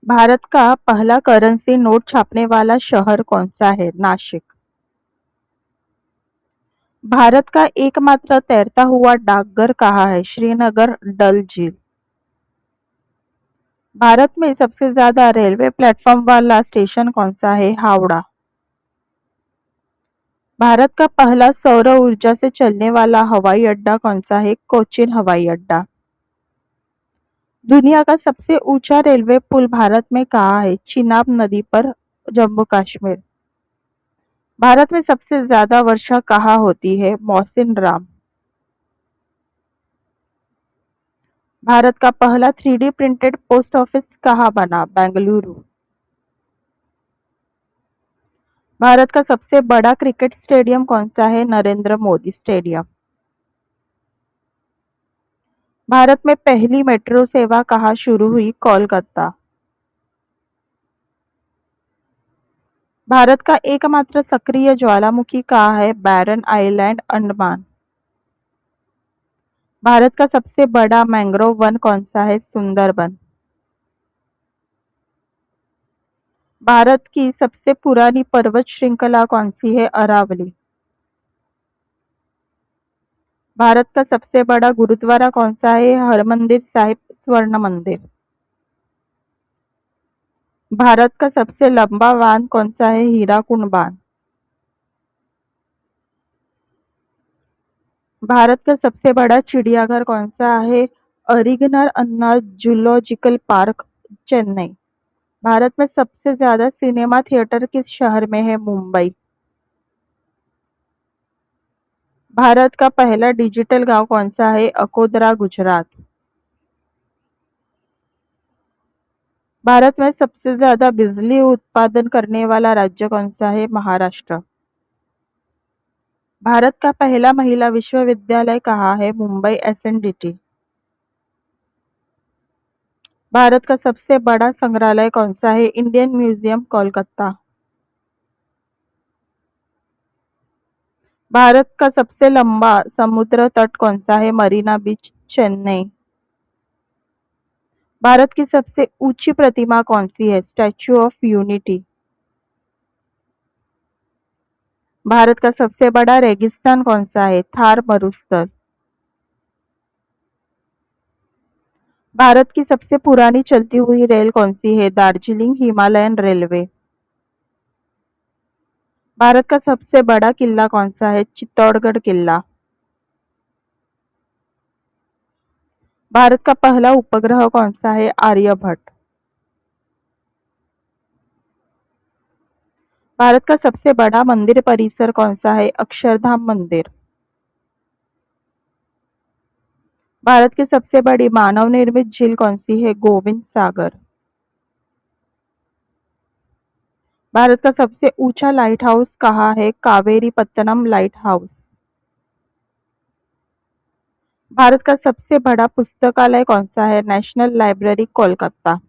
भारत का पहला currency note छापने वाला शहर कौन सा है? नासिक। भारत का एकमात्र तैरता हुआ डाकघर कहाँ है? श्रीनगर, डल झील। भारत में सबसे ज्यादा रेलवे प्लेटफॉर्म वाला स्टेशन कौन सा है? हावड़ा। भारत का पहला सौर ऊर्जा से चलने वाला हवाई अड्डा कौन सा है? कोचीन हवाई अड्डा। दुनिया का सबसे ऊंचा रेलवे पुल भारत में कहाँ है? चिनाब नदी पर, जम्मू कश्मीर। भारत में सबसे ज्यादा वर्षा कहाँ होती है? मौसिन राम। भारत का पहला 3D प्रिंटेड पोस्ट ऑफिस कहाँ बना? बेंगलुरु। भारत का सबसे बड़ा क्रिकेट स्टेडियम कौन सा है? नरेंद्र मोदी स्टेडियम। भारत में पहली मेट्रो सेवा कहाँ शुरू हुई? कोलकाता। भारत का एकमात्र सक्रिय ज्वालामुखी कहाँ है? बैरन आइलैंड, अंडमान। भारत का सबसे बड़ा मैंग्रोव वन कौन सा है? सुंदरबन। भारत की सबसे पुरानी पर्वत श्रृंखला कौन सी है? अरावली। भारत का सबसे बड़ा गुरुद्वारा कौन सा है? हरमंदिर साहिब स्वर्ण मंदिर। भारत का सबसे लंबा बांध कौन सा है? हीराकुंड बांध। भारत का सबसे बड़ा चिड़ियाघर कौन सा है? अरिगनर अन्ना जूलॉजिकल पार्क, चेन्नई। भारत में सबसे ज्यादा सिनेमा थिएटर किस शहर में है? मुंबई। भारत का पहला डिजिटल गांव कौन सा है? अकोदरा, गुजरात। भारत में सबसे ज्यादा बिजली उत्पादन करने वाला राज्य कौन सा है? महाराष्ट्र। भारत का पहला महिला विश्वविद्यालय कहाँ है? मुंबई एसएनडीटी। भारत का सबसे बड़ा संग्रहालय कौन सा है? Indian museum, Kolkata. भारत का सबसे लंबा समुद्र तट कौन सा है? मरीना बीच, चेन्नई। भारत की सबसे ऊंची प्रतिमा कौन सी है? Statue of unity. भारत का सबसे बड़ा रेगिस्तान कौन सा है? थार मरुस्थल। भारत की सबसे पुरानी चलती हुई रेल कौन सी है? Darjeeling Himalayan railway. भारत का सबसे बड़ा किला कौन सा है? चित्तौड़गढ़ किला। भारत का पहला उपग्रह कौन सा है? आर्यभट्ट। भारत का सबसे बड़ा मंदिर परिसर कौन सा है? अक्षरधाम मंदिर। भारत की सबसे बड़ी मानव निर्मित झील कौन सी है? गोविंद सागर। भारत का सबसे ऊंचा लाइट हाउस कहाँ है? Kaveri पत्तनम light house. भारत का सबसे बड़ा पुस्तकालय कौन सा है? National library, Kolkata.